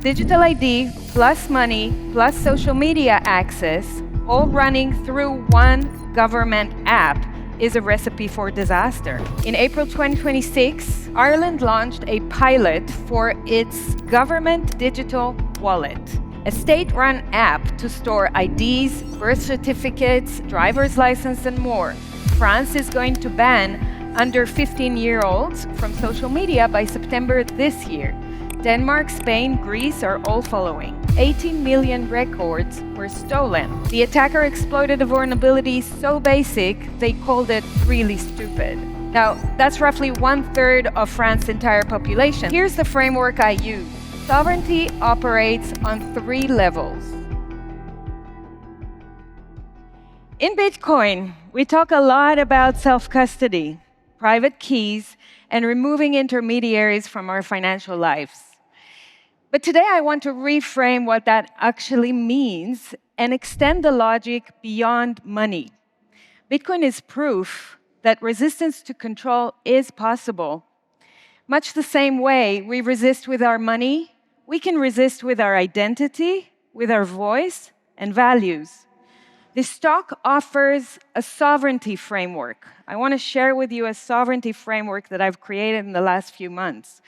digital ID plus money plus social media access, all running through one government app, is a recipe for disaster. In April 2026, Ireland launched a pilot for its government digital wallet, a state-run app to store IDs, birth certificates, driver's license, and more. France is going to ban under 15-year-olds from social media by September this year. Denmark, Spain, Greece are all following. 18 million records were stolen. The attacker exploited a vulnerability so basic, they called it really stupid. Now, that's roughly 1/3 of France's entire population. Here's the framework I use. Sovereignty operates on 3 levels. In Bitcoin, we talk a lot about self-custody, private keys, and removing intermediaries from our financial lives. But today I want to reframe what that actually means and extend the logic beyond money. Bitcoin is proof that resistance to control is possible. Much the same way we resist with our money, we can resist with our identity, with our voice, and values. This talk offers a sovereignty framework. I want to share with you a sovereignty framework that I've created in the last few months,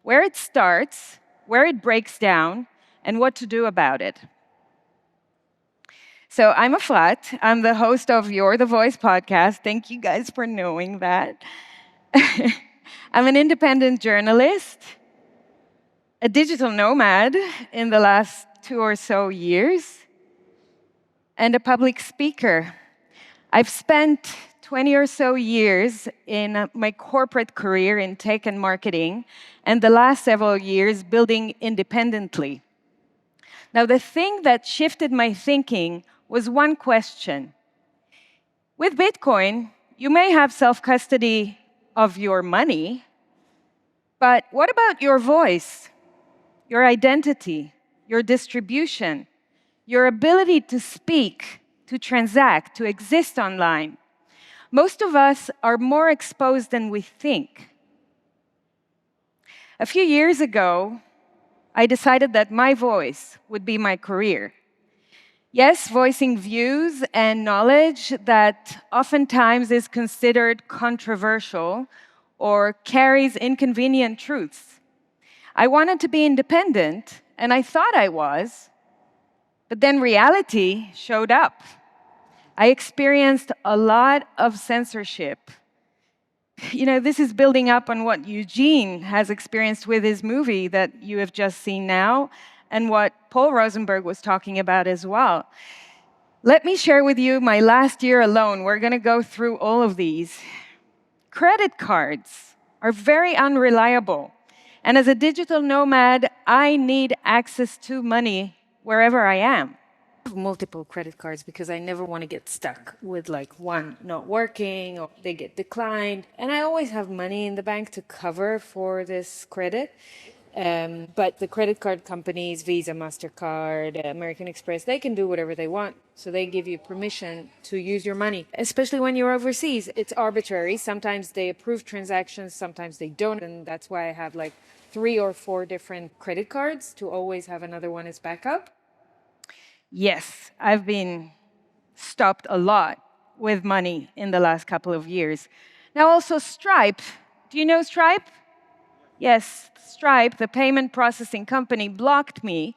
where it starts, where it breaks down, and what to do about it. So I'm Efrat. I'm the host of You're the Voice podcast. Thank you guys for knowing that. I'm an independent journalist, a digital nomad in the last 2 or so years, and a public speaker. I've spent 20 or so years in my corporate career in tech and marketing, and the last several years building independently. Now, the thing that shifted my thinking was one question. With Bitcoin, you may have self-custody of your money, but what about your voice, your identity, your distribution, your ability to speak, to transact, to exist online? Most of us are more exposed than we think. A few years ago, I decided that my voice would be my career. Yes, voicing views and knowledge that oftentimes is considered controversial or carries inconvenient truths. I wanted to be independent, and I thought I was, but then reality showed up. I experienced a lot of censorship. You know, this is building up on what Eugene has experienced with his movie that you have just seen now, and what Paul Rosenberg was talking about as well. Let me share with you my last year alone. We're going to go through all of these. Credit cards are very unreliable. And as a digital nomad, I need access to money wherever I am. Multiple credit cards because I never want to get stuck with like one not working or they get declined. And I always have money in the bank to cover for this credit. But the credit card companies, Visa, MasterCard, American Express, they can do whatever they want. So they give you permission to use your money, especially when you're overseas. It's arbitrary. Sometimes they approve transactions, sometimes they don't. And that's why I have like 3 or 4 different credit cards to always have another one as backup. Yes, I've been stopped a lot with money in the last couple of years. Now also Stripe. Do you know Stripe? Yes, Stripe, the payment processing company, blocked me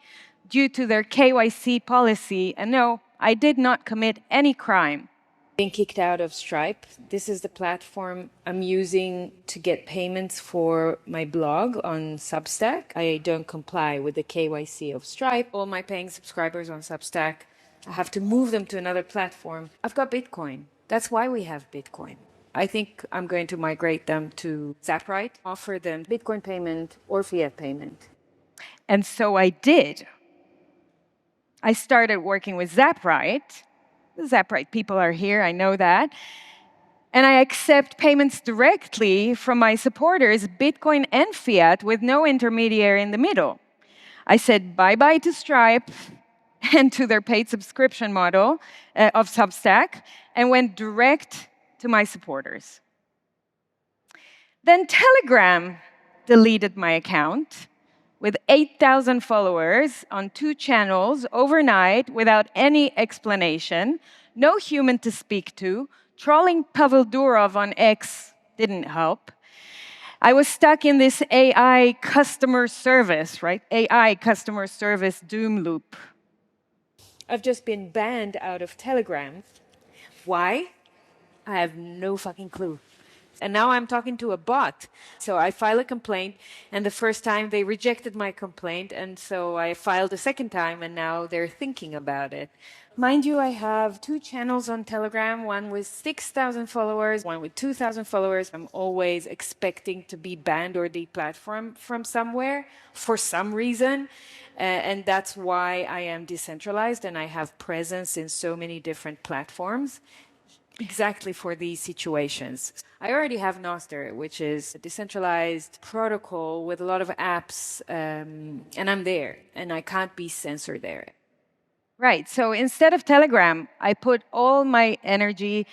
due to their KYC policy. And no, I did not commit any crime. Being kicked out of Stripe. This is the platform I'm using to get payments for my blog on Substack. I don't comply with the KYC of Stripe. All my paying subscribers on Substack, I have to move them to another platform. I've got Bitcoin. That's why we have Bitcoin. I think I'm going to migrate them to Zaprite, offer them Bitcoin payment or fiat payment. And so I did. I started working with Zaprite. The Zaprite people are here, I know that. And I accept payments directly from my supporters, Bitcoin and fiat, with no intermediary in the middle. I said bye-bye to Stripe and to their paid subscription model of Substack, and went direct to my supporters. Then Telegram deleted my account. with 8,000 followers on 2 channels overnight without any explanation, no human to speak to, trolling Pavel Durov on X didn't help. I was stuck in this AI customer service, right? AI customer service doom loop. I've just been banned out of Telegram. Why? I have no fucking clue. And now I'm talking to a bot. So I file a complaint, and the first time they rejected my complaint, and so I filed a second time, and now they're thinking about it. Mind you, I have 2 channels on Telegram, one with 6,000 followers, one with 2,000 followers. I'm always expecting to be banned or deplatformed from somewhere for some reason. And that's why I am decentralized and I have presence in so many different platforms. Exactly for these situations. I already have Nostr, which is a decentralized protocol with a lot of apps, and I'm there, and I can't be censored there. Right, so instead of Telegram, I put all my energy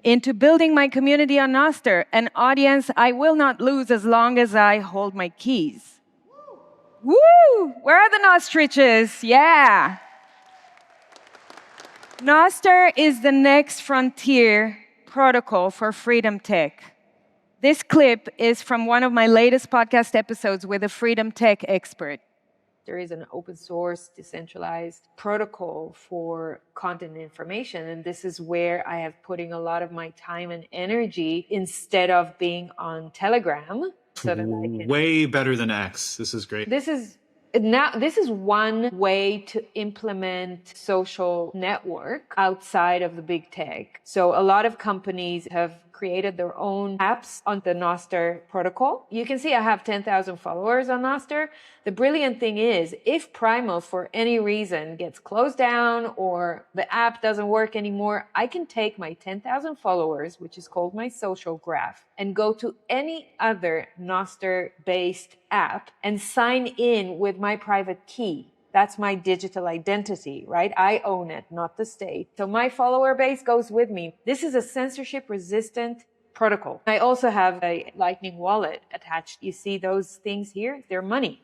into building my community on Nostr, an audience I will not lose as long as I hold my keys. Woo! Where are the Nostriches? Yeah! Nostr is the next frontier protocol for freedom tech. This clip is from one of my latest podcast episodes with a freedom tech expert. There is an open source, decentralized protocol for content information, and this is where I have putting a lot of my time and energy instead of being on Telegram. So that I can... Way better than X. This is great. This is one way to implement social network outside of the big tech. So a lot of companies have created their own apps on the Nostr protocol. You can see I have 10,000 followers on Nostr. The brilliant thing is, if Primal for any reason gets closed down or the app doesn't work anymore, I can take my 10,000 followers, which is called my social graph, and go to any other Nostr-based app and sign in with my private key. That's my digital identity, right? I own it, not the state. So my follower base goes with me. This is a censorship-resistant protocol. I also have a Lightning wallet attached. You see those things here? They're money.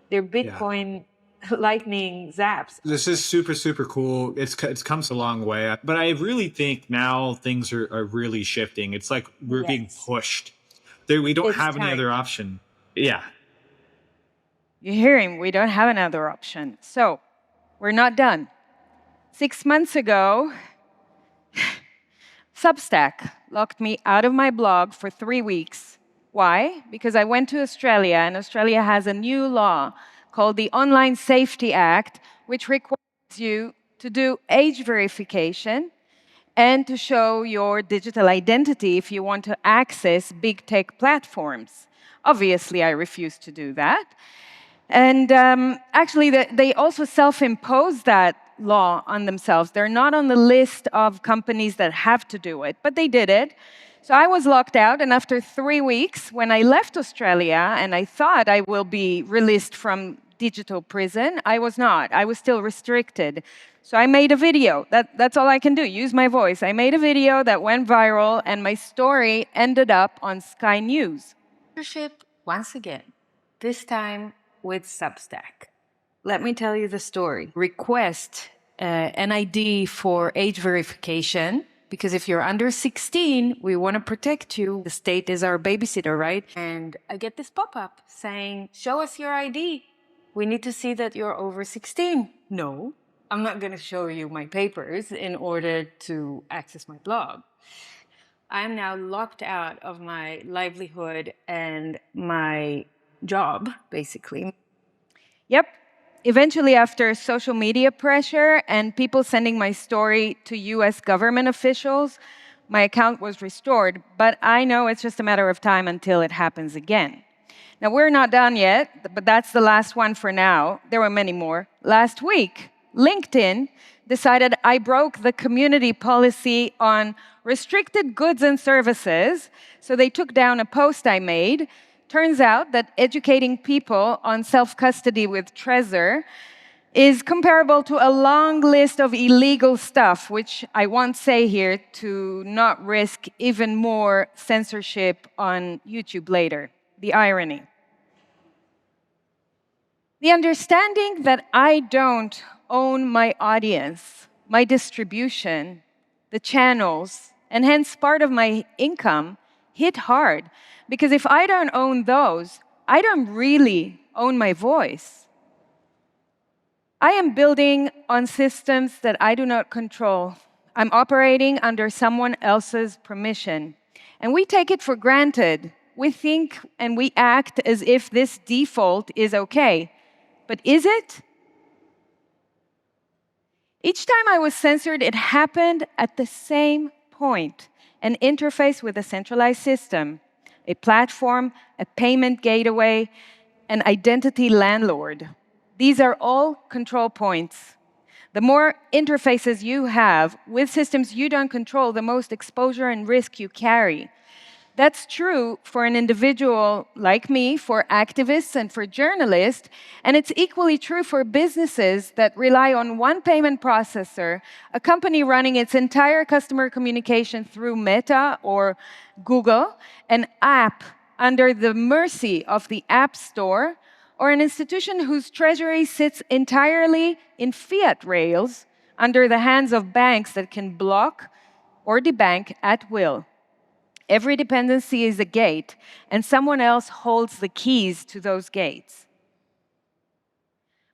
They're Bitcoin Lightning zaps. This is super, super cool. It's come a long way. But I really think now things are really shifting. It's like we're being pushed. We don't have any other option. Yeah. You're hearing, we don't have another option. So, we're not done. 6 months ago, Substack locked me out of my blog for 3 weeks. Why? Because I went to Australia, and Australia has a new law called the Online Safety Act, which requires you to do age verification and to show your digital identity if you want to access big tech platforms. Obviously, I refused to do that. And actually, they also self-impose that law on themselves. They're not on the list of companies that have to do it, but they did it. So I was locked out, and after 3 weeks, when I left Australia, and I thought I will be released from digital prison, I was not. I was still restricted. So I made a video. That's all I can do, use my voice. I made a video that went viral, and my story ended up on Sky News. Once again, this time with Substack. Let me tell you the story. Request an ID for age verification, because if you're under 16, we want to protect you. The state is our babysitter, right? And I get this pop-up saying, show us your ID. We need to see that you're over 16. No, I'm not going to show you my papers in order to access my blog. I'm now locked out of my livelihood and my job, basically. Yep. Eventually, after social media pressure and people sending my story to US government officials, my account was restored. But I know it's just a matter of time until it happens again. Now, we're not done yet, but that's the last one for now. There were many more. Last week, LinkedIn decided I broke the community policy on restricted goods and services, so they took down a post I made. Turns out that educating people on self-custody with Trezor is comparable to a long list of illegal stuff, which I won't say here to not risk even more censorship on YouTube later. The irony. The understanding that I don't own my audience, my distribution, the channels, and hence part of my income hit hard. Because if I don't own those, I don't really own my voice. I am building on systems that I do not control. I'm operating under someone else's permission. And we take it for granted. We think and we act as if this default is okay. But is it? Each time I was censored, it happened at the same point: an interface with a centralized system, a platform, a payment gateway, an identity landlord. These are all control points. The more interfaces you have with systems you don't control, the most exposure and risk you carry. That's true for an individual like me, for activists, and for journalists, and it's equally true for businesses that rely on one payment processor, a company running its entire customer communication through Meta or Google, an app under the mercy of the App Store, or an institution whose treasury sits entirely in fiat rails under the hands of banks that can block or debank at will. Every dependency is a gate, and someone else holds the keys to those gates.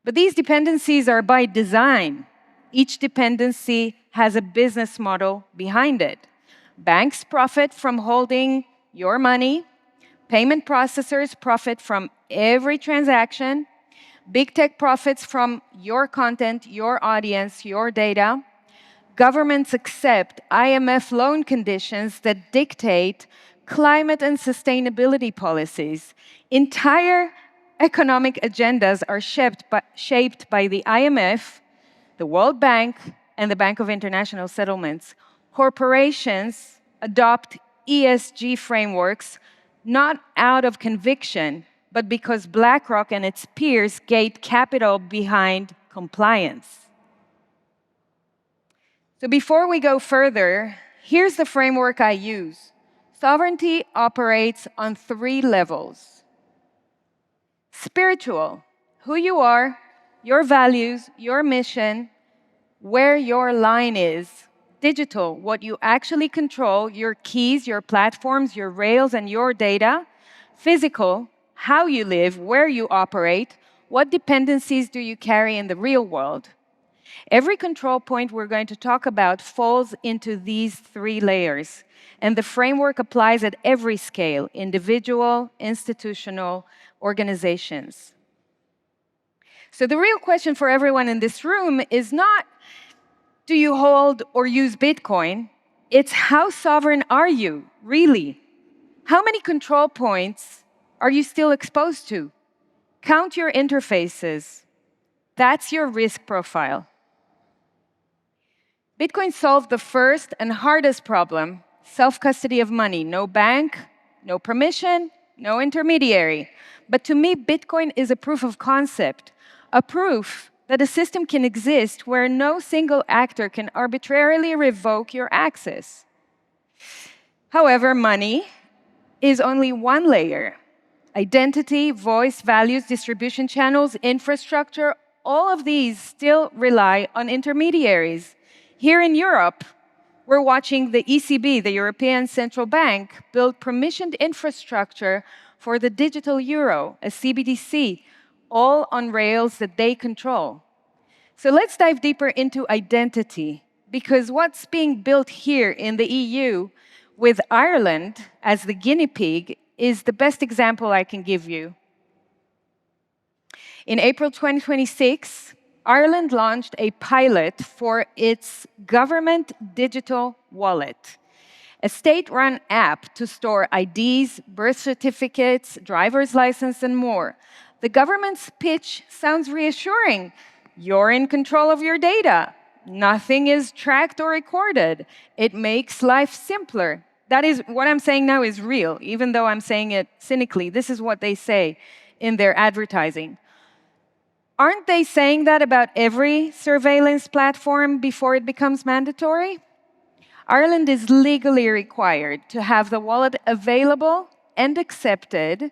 But these dependencies are by design. Each dependency has a business model behind it. Banks profit from holding your money. Payment processors profit from every transaction. Big tech profits from your content, your audience, your data. Governments accept IMF loan conditions that dictate climate and sustainability policies. Entire economic agendas are shaped by the IMF, the World Bank, and the Bank of International Settlements. Corporations adopt ESG frameworks not out of conviction, but because BlackRock and its peers gate capital behind compliance. So before we go further, here's the framework I use. Sovereignty operates on 3 levels. Spiritual, who you are, your values, your mission, where your line is. Digital, what you actually control, your keys, your platforms, your rails, and your data. Physical, how you live, where you operate, what dependencies do you carry in the real world. Every control point we're going to talk about falls into these 3 layers, and the framework applies at every scale: individual, institutional, organizations. So the real question for everyone in this room is not, do you hold or use Bitcoin? It's, how sovereign are you, really? How many control points are you still exposed to? Count your interfaces. That's your risk profile. Bitcoin solved the first and hardest problem: self-custody of money. No bank, no permission, no intermediary. But to me, Bitcoin is a proof of concept, a proof that a system can exist where no single actor can arbitrarily revoke your access. However, money is only one layer. Identity, voice, values, distribution channels, infrastructure, all of these still rely on intermediaries. Here in Europe, we're watching the ECB, the European Central Bank, build permissioned infrastructure for the digital euro, a CBDC, all on rails that they control. So let's dive deeper into identity, because what's being built here in the EU with Ireland as the guinea pig is the best example I can give you. In April 2026, Ireland launched a pilot for its government digital wallet, a state-run app to store IDs, birth certificates, driver's license, and more. The government's pitch sounds reassuring. You're in control of your data. Nothing is tracked or recorded. It makes life simpler. That is, what I'm saying now is real, even though I'm saying it cynically. This is what they say in their advertising. Aren't they saying that about every surveillance platform before it becomes mandatory? Ireland is legally required to have the wallet available and accepted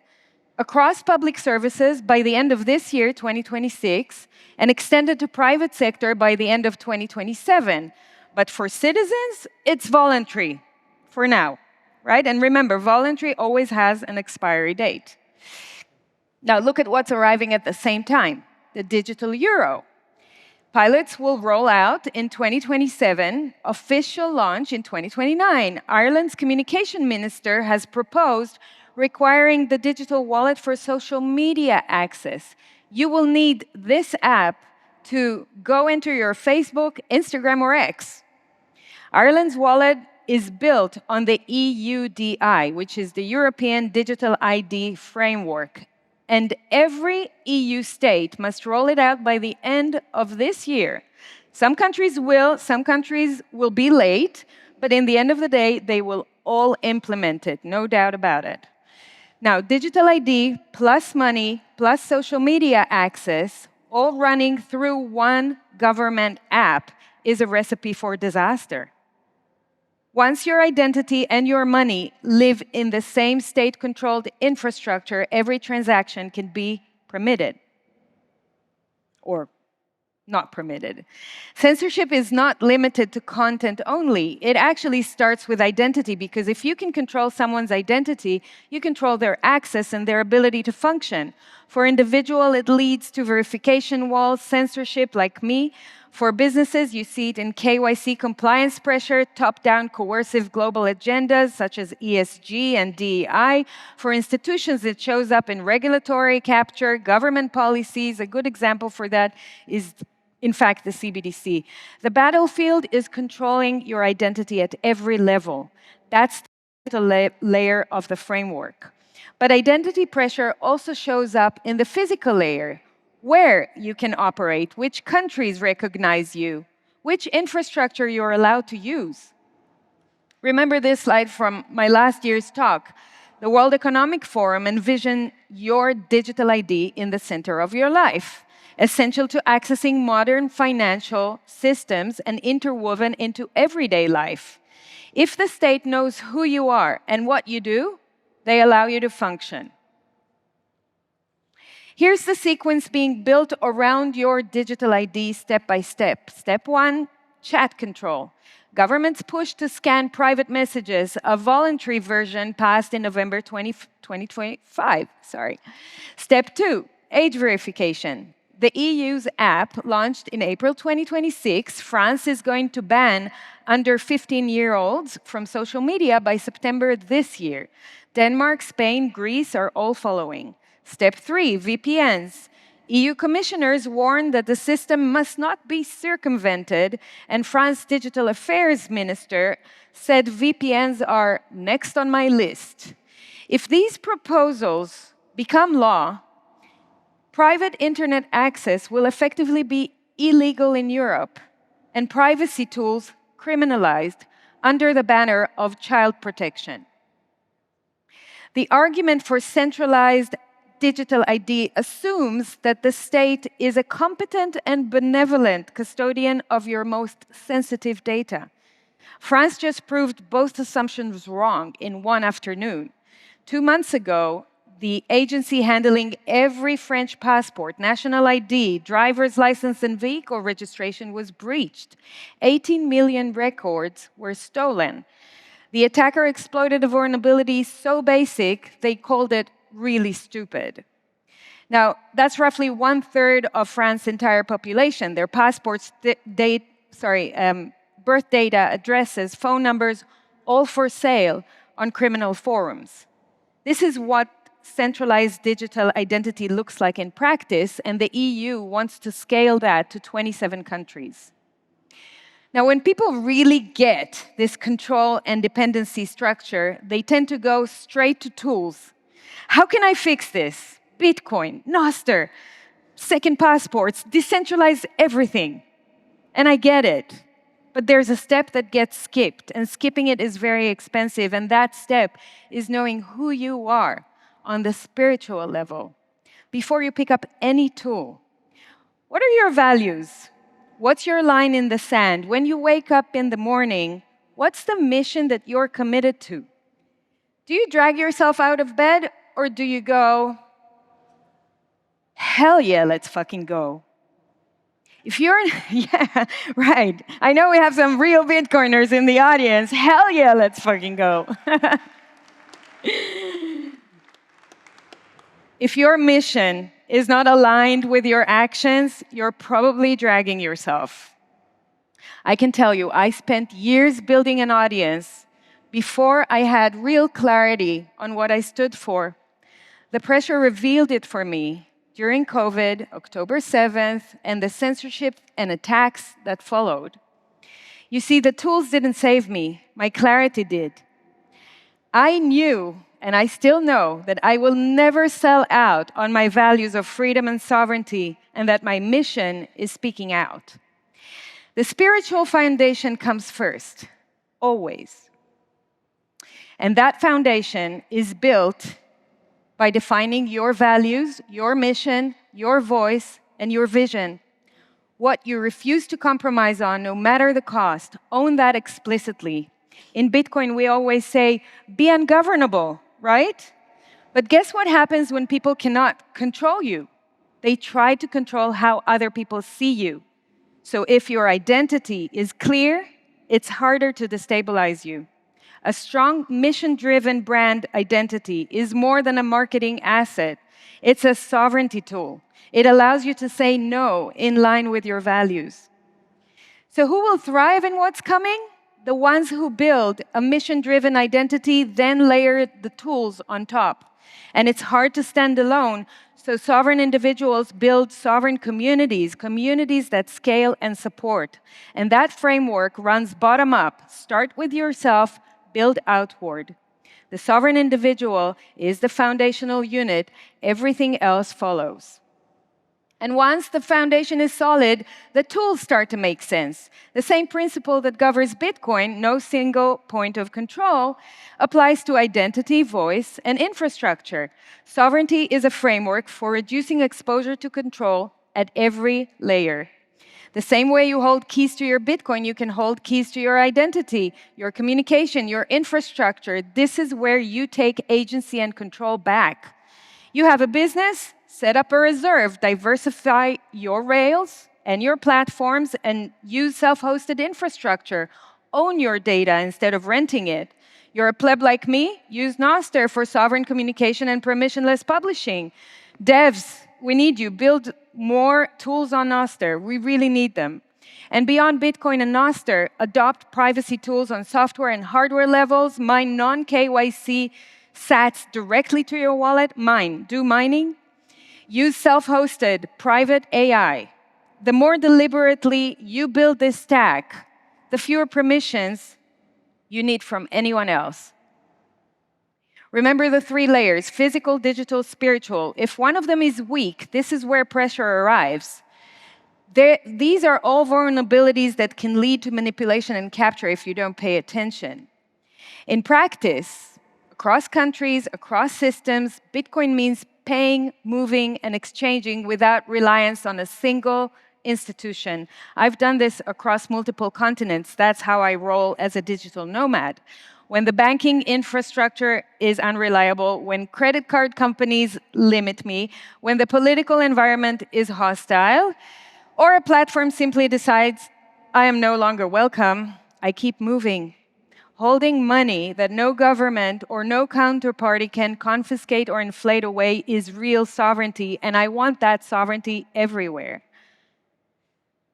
across public services by the end of this year, 2026, and extended to private sector by the end of 2027. But for citizens, it's voluntary for now, right? And remember, voluntary always has an expiry date. Now look at what's arriving at the same time, the digital euro. Pilots will roll out in 2027, official launch in 2029. Ireland's communication minister has proposed requiring the digital wallet for social media access. You will need this app to go into your Facebook, Instagram, or X. Ireland's wallet is built on the EUDI, which is the European Digital ID Framework. And every EU state must roll it out by the end of this year. Some countries will be late, but in the end of the day, they will all implement it, no doubt about it. Now, digital ID plus money plus social media access, all running through one government app, is a recipe for disaster. Once your identity and your money live in the same state-controlled infrastructure, every transaction can be permitted or not permitted. Censorship is not limited to content only. It actually starts with identity, because if you can control someone's identity, you control their access and their ability to function. For individuals, it leads to verification walls, censorship like me. For businesses, you see it in KYC compliance pressure, top-down coercive global agendas such as ESG and DEI. For institutions, it shows up in regulatory capture, government policies. A good example for that is, in fact, the CBDC. The battlefield is controlling your identity at every level. That's the layer of the framework. But identity pressure also shows up in the physical layer, where you can operate, which countries recognize you, which infrastructure you're allowed to use. Remember this slide from my last year's talk. The World Economic Forum envisioned your digital ID in the center of your life, essential to accessing modern financial systems and interwoven into everyday life. If the state knows who you are and what you do, they allow you to function. Here's the sequence being built around your digital ID step by step. Step 1, chat control. Government's push to scan private messages, a voluntary version passed in November 2025. Step 2, age verification. The EU's app launched in April 2026. France is going to ban under 15-year-olds from social media by September this year. Denmark, Spain, Greece are all following. Step 3, VPNs. EU commissioners warned that the system must not be circumvented, and France's Digital Affairs Minister said VPNs are next on my list. If these proposals become law, private internet access will effectively be illegal in Europe, and privacy tools criminalized under the banner of child protection. The argument for centralized digital ID assumes that the state is a competent and benevolent custodian of your most sensitive data. France just proved both assumptions wrong in one afternoon. 2 months ago, the agency handling every French passport, national ID, driver's license, and vehicle registration was breached. 18 million records were stolen. The attacker exploited a vulnerability so basic, they called it really stupid. Now, that's roughly 1/3 of France's entire population. Their passports, birth data, addresses, phone numbers, all for sale on criminal forums. This is what centralized digital identity looks like in practice, and the EU wants to scale that to 27 countries. Now, when people really get this control and dependency structure, they tend to go straight to tools. How can I fix this? Bitcoin, Nostr, second passports, decentralize everything. And I get it. But there's a step that gets skipped, and skipping it is very expensive, and that step is knowing who you are on the spiritual level before you pick up any tool. What are your values? What's your line in the sand? When you wake up in the morning, what's the mission that you're committed to? Do you drag yourself out of bed, or do you go, hell yeah, let's fucking go. If you're, yeah, right. I know we have some real Bitcoiners in the audience. Hell yeah, let's fucking go. If your mission is not aligned with your actions, you're probably dragging yourself. I can tell you, I spent years building an audience before I had real clarity on what I stood for. The pressure revealed it for me during COVID, October 7th, and the censorship and attacks that followed. You see, the tools didn't save me, my clarity did. I knew, and I still know, that I will never sell out on my values of freedom and sovereignty, and that my mission is speaking out. The spiritual foundation comes first, always. And that foundation is built by defining your values, your mission, your voice, and your vision. What you refuse to compromise on, no matter the cost, own that explicitly. In Bitcoin, we always say, be ungovernable, right? But guess what happens when people cannot control you? They try to control how other people see you. So if your identity is clear, it's harder to destabilize you. A strong mission-driven brand identity is more than a marketing asset. It's a sovereignty tool. It allows you to say no in line with your values. So who will thrive in what's coming? The ones who build a mission-driven identity, then layer the tools on top. And it's hard to stand alone, so sovereign individuals build sovereign communities, communities that scale and support. And that framework runs bottom up. Start with yourself, build outward. The sovereign individual is the foundational unit, everything else follows. And once the foundation is solid, the tools start to make sense. The same principle that governs Bitcoin, no single point of control, applies to identity, voice, and infrastructure. Sovereignty is a framework for reducing exposure to control at every layer. The same way you hold keys to your Bitcoin, you can hold keys to your identity, your communication, your infrastructure. This is where you take agency and control back. You have a business? Set up a reserve, diversify your rails and your platforms, and use self-hosted infrastructure. Own your data instead of renting it. You're a pleb like me? Use Nostr for sovereign communication and permissionless publishing. Devs, we need you. Build more tools on Nostr. We really need them. And beyond Bitcoin and Nostr, adopt privacy tools on software and hardware levels. Mine non-KYC sats directly to your wallet. Do mining. Use self-hosted private AI. The more deliberately you build this stack, the fewer permissions you need from anyone else. Remember the 3 layers: physical, digital, spiritual. If one of them is weak, this is where pressure arrives. These are all vulnerabilities that can lead to manipulation and capture if you don't pay attention. In practice, across countries, across systems, Bitcoin means paying, moving, and exchanging without reliance on a single institution. I've done this across multiple continents. That's how I roll as a digital nomad. When the banking infrastructure is unreliable, when credit card companies limit me, when the political environment is hostile, or a platform simply decides, I am no longer welcome, I keep moving. Holding money that no government or no counterparty can confiscate or inflate away is real sovereignty, and I want that sovereignty everywhere.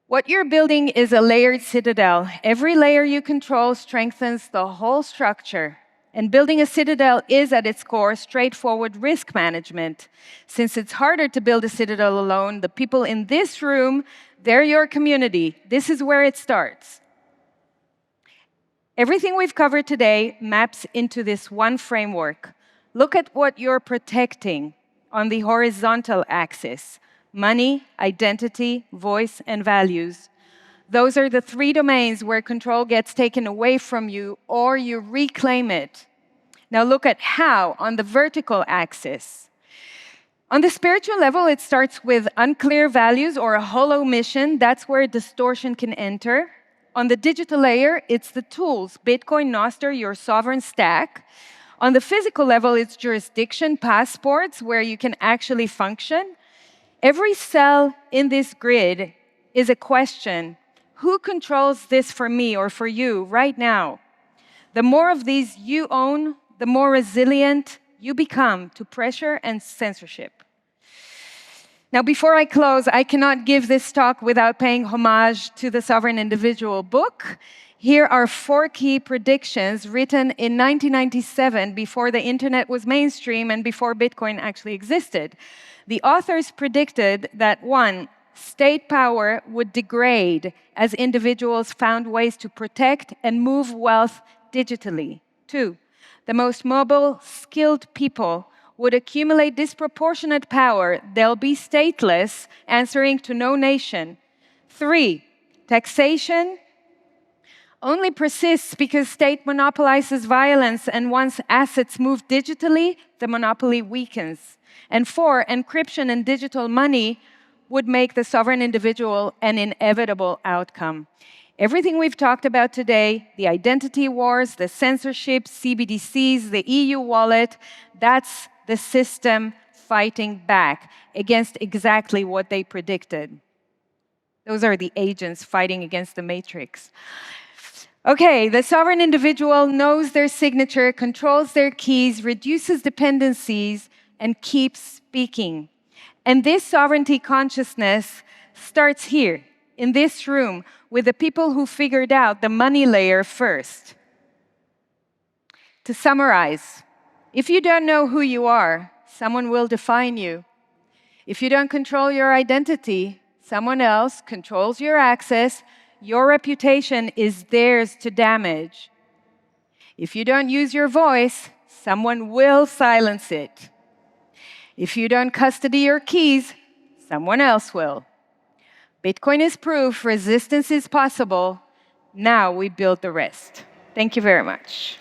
What you're building is a layered citadel. Every layer you control strengthens the whole structure. And building a citadel is, at its core, straightforward risk management. Since it's harder to build a citadel alone, the people in this room, they're your community. This is where it starts. Everything we've covered today maps into this one framework. Look at what you're protecting on the horizontal axis: money, identity, voice, and values. Those are the 3 domains where control gets taken away from you or you reclaim it. Now look at how on the vertical axis. On the spiritual level, it starts with unclear values or a hollow mission. That's where distortion can enter. On the digital layer, it's the tools: Bitcoin, Nostr, your sovereign stack. On the physical level, it's jurisdiction, passports, where you can actually function. Every cell in this grid is a question. Who controls this for me or for you right now? The more of these you own, the more resilient you become to pressure and censorship. Now, before I close, I cannot give this talk without paying homage to the Sovereign Individual book. Here are 4 key predictions written in 1997, before the internet was mainstream and before Bitcoin actually existed. The authors predicted that 1, state power would degrade as individuals found ways to protect and move wealth digitally. 2, the most mobile, skilled people would accumulate disproportionate power. They'll be stateless, answering to no nation. 3, taxation only persists because state monopolizes violence, and once assets move digitally, the monopoly weakens. And 4, encryption and digital money would make the sovereign individual an inevitable outcome. Everything we've talked about today, the identity wars, the censorship, CBDCs, the EU wallet, that's the system fighting back against exactly what they predicted. Those are the agents fighting against the matrix. Okay, the sovereign individual knows their signature, controls their keys, reduces dependencies, and keeps speaking. And this sovereignty consciousness starts here, in this room, with the people who figured out the money layer first. To summarize, if you don't know who you are, someone will define you. If you don't control your identity, someone else controls your access. Your reputation is theirs to damage. If you don't use your voice, someone will silence it. If you don't custody your keys, someone else will. Bitcoin is proof resistance is possible. Now we build the rest. Thank you very much.